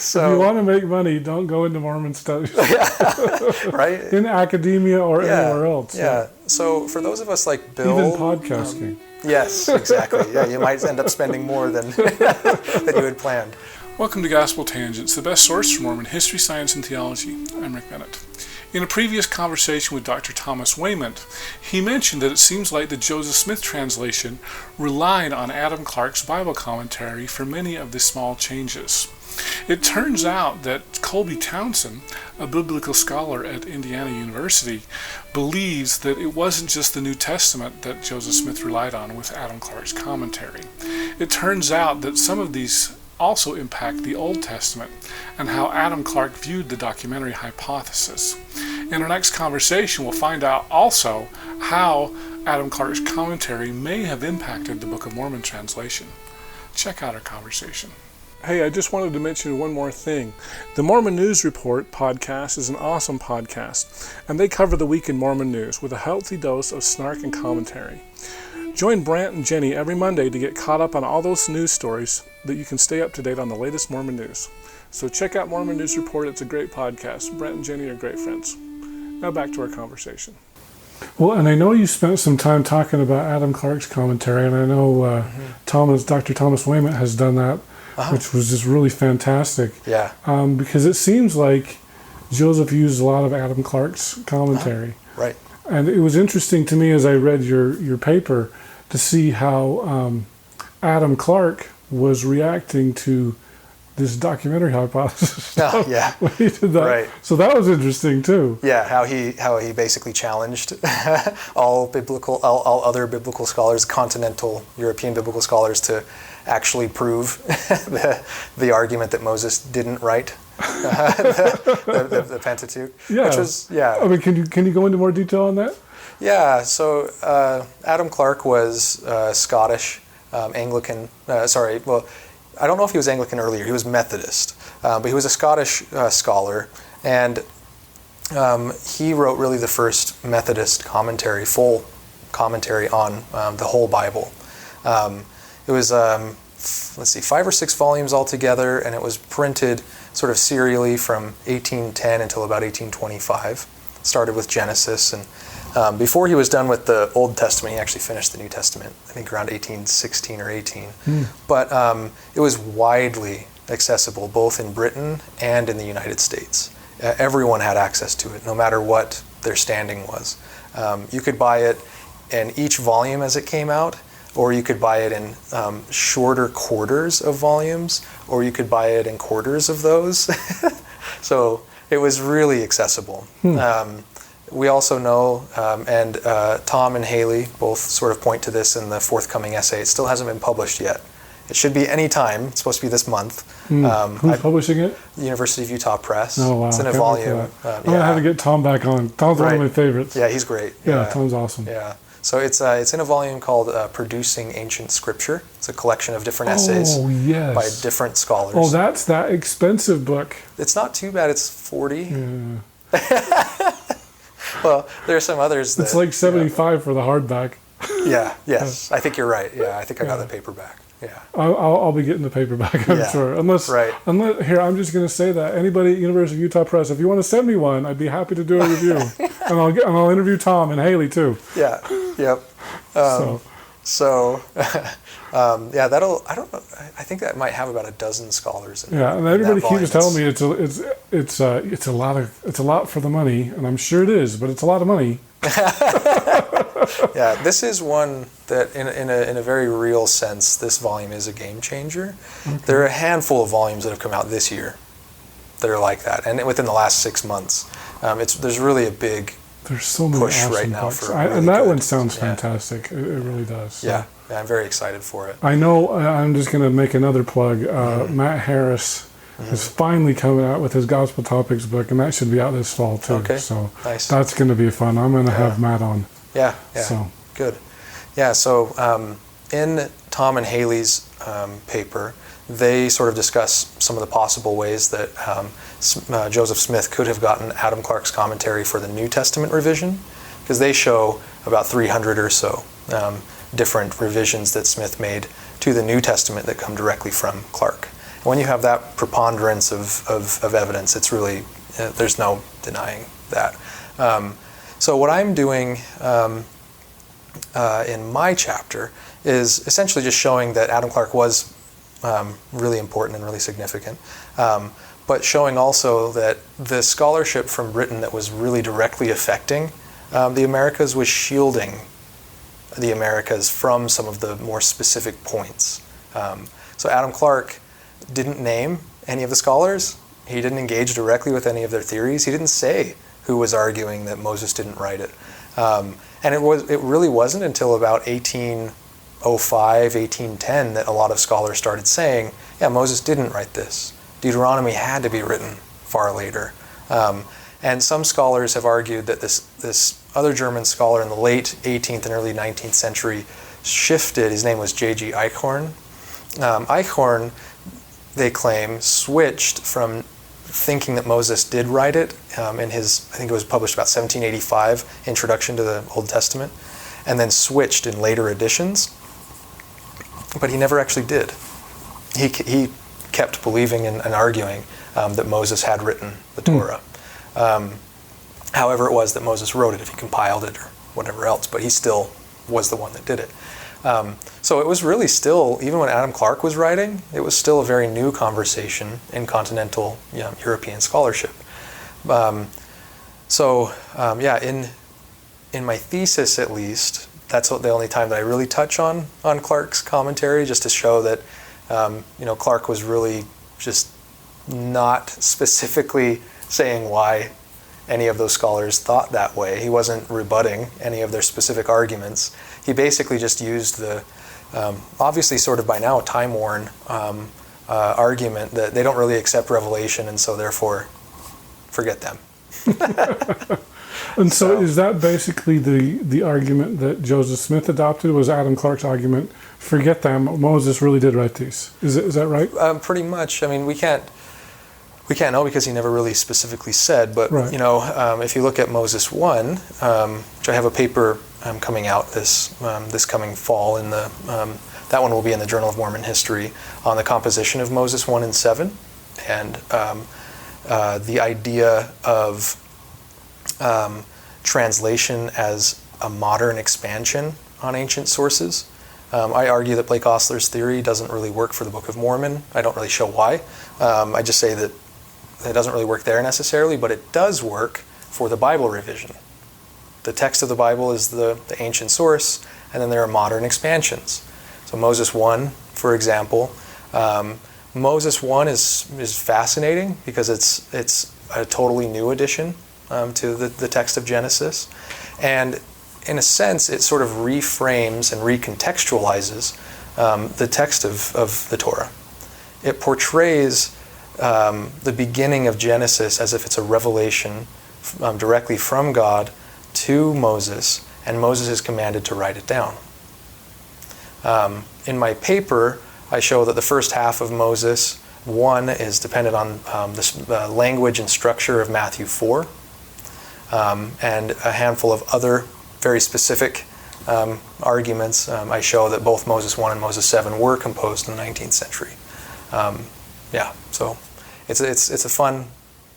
So, if you want to make money, don't go into Mormon studies. Right? In academia or anywhere else. Yeah. So for those of us like Bill... Even podcasting. Yes, exactly. Yeah, you might end up spending more than you had planned. Welcome to Gospel Tangents, the best source for Mormon history, science, and theology. I'm Rick Bennett. In a previous conversation with Dr. Thomas Wayment, he mentioned that it seems like the Joseph Smith translation relied on Adam Clarke's Bible commentary for many of the small changes. It turns out that Colby Townsend, a biblical scholar at Indiana University, believes that it wasn't just the New Testament that Joseph Smith relied on with Adam Clarke's commentary. It turns out that some of these also impact the Old Testament and how Adam Clarke viewed the documentary hypothesis. In our next conversation, we'll find out also how Adam Clarke's commentary may have impacted the Book of Mormon translation. Check out our conversation. Hey, I just wanted to mention one more thing. The Mormon News Report podcast is an awesome podcast, and they cover the week in Mormon news with a healthy dose of snark and commentary. Join Brant and Jenny every Monday to get caught up on all those news stories that you can stay up to date on the latest Mormon news. So check out Mormon News Report. It's a great podcast. Brant and Jenny are great friends. Now back to our conversation. Well, and I know you spent some time talking about Adam Clarke's commentary, and I know Dr. Thomas Wayment has done that, which was just really fantastic. Yeah. Because it seems like Joseph used a lot of Adam Clarke's commentary. Right. And it was interesting to me as I read your paper to see how Adam Clarke was reacting to this documentary hypothesis. Oh, yeah. When he did that. Right. So that was interesting too. Yeah, how he basically challenged all other biblical scholars, continental European biblical scholars, to actually prove the argument that Moses didn't write the Pentateuch. Yeah. Which was, yeah. I mean, can you go into more detail on that? Yeah. So Adam Clarke was Scottish, Anglican. Well, I don't know if he was Anglican earlier. He was Methodist, but he was a Scottish scholar, and he wrote really the first Methodist commentary, full commentary on the whole Bible. It was, 5 or 6 volumes altogether, and it was printed sort of serially from 1810 until about 1825. Started with Genesis, and before he was done with the Old Testament, he actually finished the New Testament, I think around 1816 or 18. But it was widely accessible, both in Britain and in the United States. Everyone had access to it, no matter what their standing was. You could buy it in each volume as it came out, or you could buy it in shorter quarters of volumes, or you could buy it in quarters of those. So it was really accessible. We also know, and Thom and Haley both sort of point to this in the forthcoming essay. It still hasn't been published yet. It should be any time. It's supposed to be this month. Who's publishing it? The University of Utah Press. Oh, wow. It's in a volume. I'm going to have to get Thom back on. Thom's one of my favorites. Yeah, he's great. Yeah, Thom's awesome. Yeah. So it's in a volume called Producing Ancient Scripture. It's a collection of different essays by different scholars. Oh, that's that expensive book. It's not too bad. It's $40. Yeah. Well, there are some others that... It's like $75 for the hardback. Yeah, yes. I think you're right. Yeah, I think I got the paperback. Yeah. I'll be getting the paperback, I'm sure. Unless here, I'm just going to say that anybody at University of Utah Press, if you want to send me one, I'd be happy to do a review. and I'll interview Thom and Haley too. Yeah. Yep. That'll. I don't know. I think that might have about a dozen scholars. In and everybody keeps telling me it's a lot for the money, and I'm sure it is, but it's a lot of money. Yeah, this is one that, in a very real sense, this volume is a game changer. Okay. There are a handful of volumes that have come out this year that are like that, and within the last 6 months, there's really a big. There's so many push awesome right now books. for And that one sounds fantastic. It really does. So. Yeah, I'm very excited for it. I know. I'm just going to make another plug. Matt Harris is finally coming out with his Gospel Topics book, and that should be out this fall too. Okay. So nice. That's going to be fun. I'm going to have Matt on. Yeah. So good. Yeah. So in Thom and Haley's paper, they sort of discuss some of the possible ways that Joseph Smith could have gotten Adam Clarke's commentary for the New Testament revision, because they show about 300 or so different revisions that Smith made to the New Testament that come directly from Clarke. When you have that preponderance of evidence, it's really, there's no denying that. So what I'm doing in my chapter is essentially just showing that Adam Clarke was really important and really significant, but showing also that the scholarship from Britain that was really directly affecting the Americas was shielding the Americas from some of the more specific points. So Adam Clarke didn't name any of the scholars. He didn't engage directly with any of their theories. He didn't say who was arguing that Moses didn't write it. And it really wasn't until about 1805, 1810 that a lot of scholars started saying, yeah, Moses didn't write this. Deuteronomy had to be written far later. And some scholars have argued that this other German scholar in the late 18th and early 19th century shifted. His name was J.G. Eichhorn. Eichhorn, they claim, switched from thinking that Moses did write it in his, I think it was published about 1785, Introduction to the Old Testament, and then switched in later editions. But he never actually did. He kept believing and arguing that Moses had written the Torah. However it was that Moses wrote it, if he compiled it or whatever else, but he still was the one that did it. So it was really still, even when Adam Clarke was writing, it was still a very new conversation in continental European scholarship. In my thesis at least, that's the only time that I really touch on Clarke's commentary, just to show that Clarke was really just not specifically saying why any of those scholars thought that way. He wasn't rebutting any of their specific arguments. He basically just used the, obviously sort of by now time-worn argument that they don't really accept revelation, and so therefore forget them. And so is that basically the argument that Joseph Smith adopted, was Adam Clarke's argument, forget them, Moses really did write these? Is that right? Pretty much. I mean, we can't know because he never really specifically said, but right. If you look at Moses 1, which I have a paper coming out this coming fall, that one will be in the Journal of Mormon History, on the composition of Moses 1 and 7, and the idea of translation as a modern expansion on ancient sources. I argue that Blake Ostler's theory doesn't really work for the Book of Mormon. I don't really show why. I just say that it doesn't really work there necessarily, but it does work for the Bible revision. The text of the Bible is the ancient source, and then there are modern expansions. So Moses 1, for example, Moses 1 is fascinating because it's a totally new addition to the text of Genesis, and in a sense it sort of reframes and recontextualizes the text of the Torah. It portrays the beginning of Genesis as if it's a revelation directly from God to Moses, and Moses is commanded to write it down. In my paper, I show that the first half of Moses 1 is dependent on the language and structure of Matthew 4, and a handful of other very specific arguments. I show that both Moses 1 and Moses 7 were composed in the 19th century. So it's a fun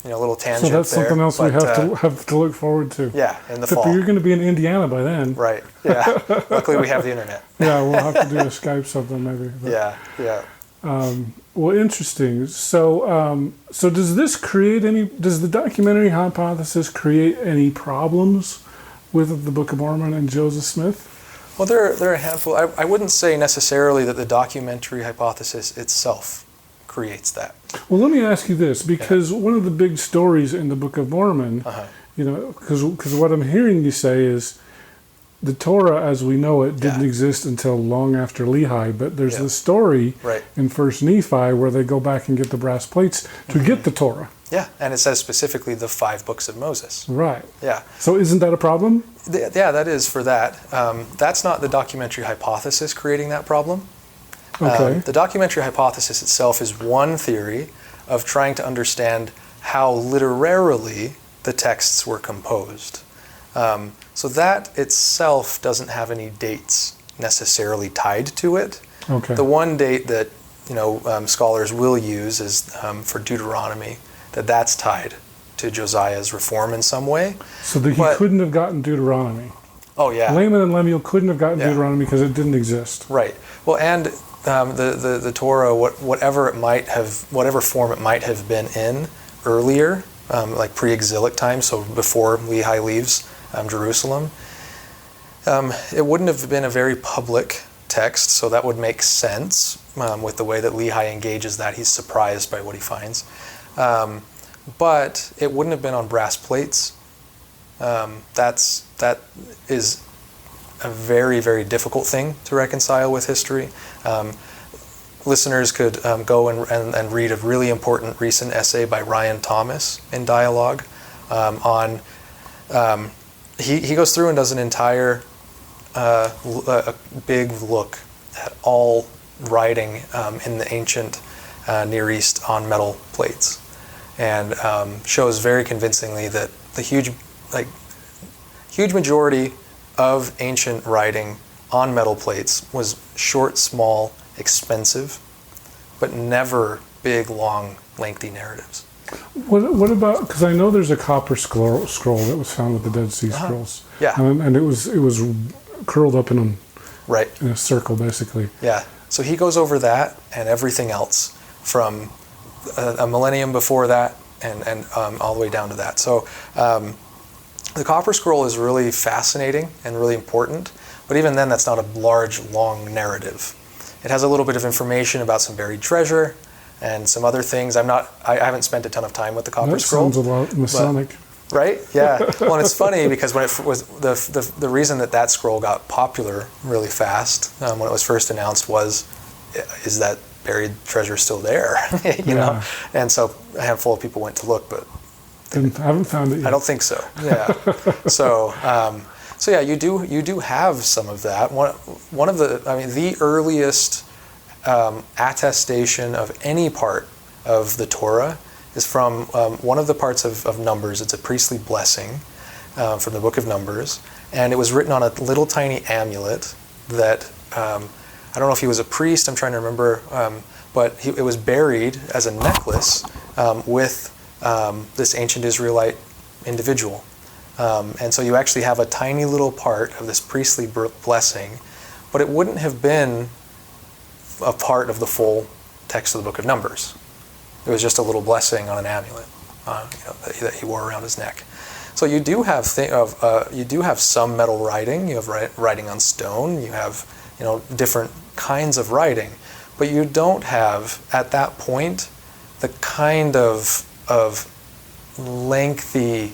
little tangent. So that's there, something else we have to look forward to. Yeah, in the fall. You're going to be in Indiana by then. Right. Yeah. Luckily we have the internet. Yeah, we'll have to do a Skype something maybe. But, yeah. Well, interesting. So, does the documentary hypothesis create any problems with the Book of Mormon and Joseph Smith? Well, there are a handful. I wouldn't say necessarily that the documentary hypothesis itself creates that. Well, let me ask you this, because one of the big stories in the Book of Mormon, because what I'm hearing you say is the Torah as we know it didn't exist until long after Lehi, but there's this story in First Nephi where they go back and get the brass plates to get the Torah. Yeah, and it says specifically the 5 books of Moses. Right. Yeah. So isn't that a problem? Yeah, that is for that. That's not the documentary hypothesis creating that problem. Okay. The documentary hypothesis itself is one theory of trying to understand how literarily the texts were composed. So that itself doesn't have any dates necessarily tied to it. Okay. The one date that scholars will use is for Deuteronomy, that's tied to Josiah's reform in some way. So that he couldn't have gotten Deuteronomy. Oh yeah. Laman and Lemuel couldn't have gotten Deuteronomy because it didn't exist. Right. Well, and the Torah, whatever form it might have been in earlier, like pre-exilic time, so before Lehi leaves Jerusalem, it wouldn't have been a very public text, so that would make sense with the way that Lehi engages that. He's surprised by what he finds. But it wouldn't have been on brass plates. That is a very, very difficult thing to reconcile with history. Listeners could go and read a really important recent essay by Ryan Thomas in Dialogue on. He goes through and does an entire a big look at all writing in the ancient Near East on metal plates, and shows very convincingly that the huge majority of ancient writing on metal plates was short, small, expensive, but never big, long, lengthy narratives. What about, because I know there's a copper scroll that was found with the Dead Sea Scrolls. Yeah. And it was curled up in a circle, basically. Yeah. So he goes over that and everything else from a millennium before that and all the way down to that. So the copper scroll is really fascinating and really important, but even then that's not a large, long narrative. It has a little bit of information about some buried treasure and some other things. I haven't spent a ton of time with the copper scroll. That sounds a lot Masonic. Right? Yeah. Well, and it's funny because when it was the reason that scroll got popular really fast when it was first announced is that buried treasure still there? you know? And so a handful of people went to look, but I haven't found it yet. I don't think so. Yeah. So yeah, you do have some of that. One of the earliest attestation of any part of the Torah is from one of the parts of Numbers. It's a priestly blessing from the Book of Numbers, and it was written on a little tiny amulet that I don't know if he was a priest. I'm trying to remember, but it was buried as a necklace with this ancient Israelite individual. And so you actually have a tiny little part of this priestly blessing, but it wouldn't have been a part of the full text of the Book of Numbers. It was just a little blessing on an amulet that he wore around his neck. So you do have some metal writing. You have writing on stone. You have different kinds of writing, but you don't have at that point the kind of lengthy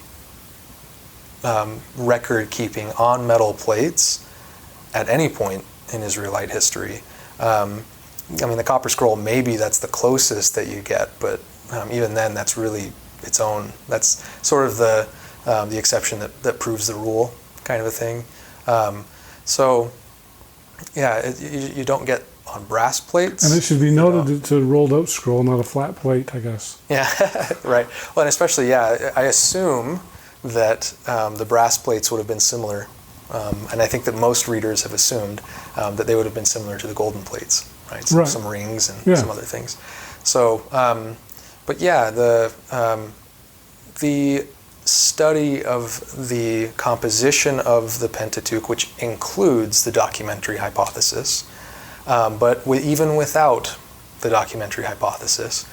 record keeping on metal plates at any point in Israelite history. The copper scroll, maybe that's the closest that you get, but even then that's really its own. That's sort of the exception that proves the rule kind of a thing. So yeah, you don't get on brass plates. And it should be noted it's a rolled up scroll, not a flat plate, I guess. Yeah, right. Well, and especially, I assume that the brass plates would have been similar, and I think that most readers have assumed that they would have been similar to the golden plates, right? Some rings and some other things. So, but yeah, the study of the composition of the Pentateuch, which includes the documentary hypothesis, but even without the documentary hypothesis,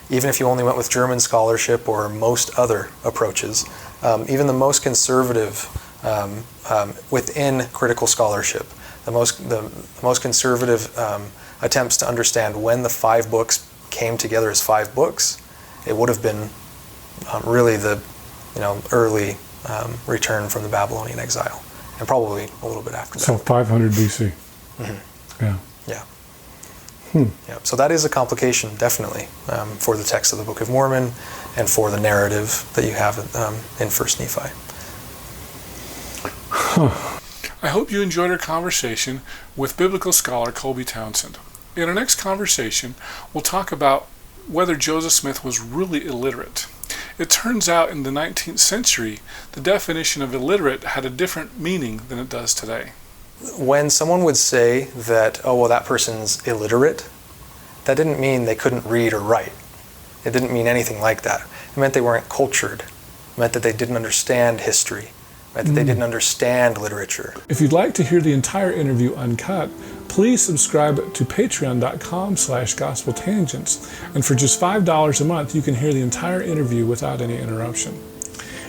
even if you only went with German scholarship or most other approaches, even the most conservative within critical scholarship, the most conservative attempts to understand when the 5 books came together as 5 books, it would have been really the early return from the Babylonian exile, and probably a little bit after that. So 500 BC. Mm-hmm. Yeah. Yeah. Yeah. So that is a complication, definitely, for the text of the Book of Mormon and for the narrative that you have in 1 Nephi. I hope you enjoyed our conversation with biblical scholar Colby Townsend. In our next conversation, we'll talk about whether Joseph Smith was really illiterate. It turns out in the 19th century, the definition of illiterate had a different meaning than it does today. When someone would say that, that person's illiterate, that didn't mean they couldn't read or write. It didn't mean anything like that. It meant they weren't cultured. It meant that they didn't understand history. It meant that they didn't understand literature. If you'd like to hear the entire interview uncut, please subscribe to patreon.com/gospeltangents. And for just $5 a month, you can hear the entire interview without any interruption.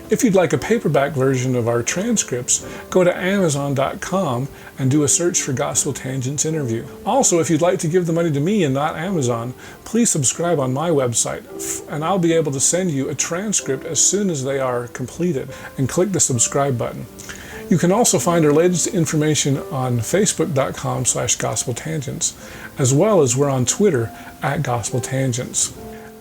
If you'd like a paperback version of our transcripts, go to Amazon.com and do a search for Gospel Tangents interview. Also, if you'd like to give the money to me and not Amazon, please subscribe on my website, and I'll be able to send you a transcript as soon as they are completed, and click the subscribe button. You can also find our latest information on Facebook.com/GospelTangents, as well as we're on Twitter @GospelTangents.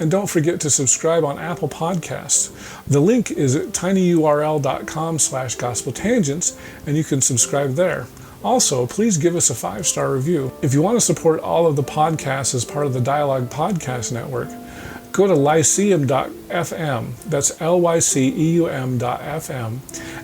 And don't forget to subscribe on Apple Podcasts. The link is at tinyurl.com/gospeltangents, and you can subscribe there. Also, please give us a 5-star review. If you want to support all of the podcasts as part of the Dialogue Podcast Network, go to lyceum.fm, that's lyceum.fm,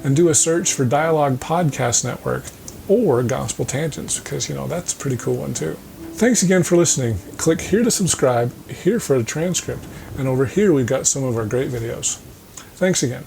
and do a search for Dialogue Podcast Network or Gospel Tangents, because, that's a pretty cool one too. Thanks again for listening. Click here to subscribe, here for a transcript, and over here we've got some of our great videos. Thanks again.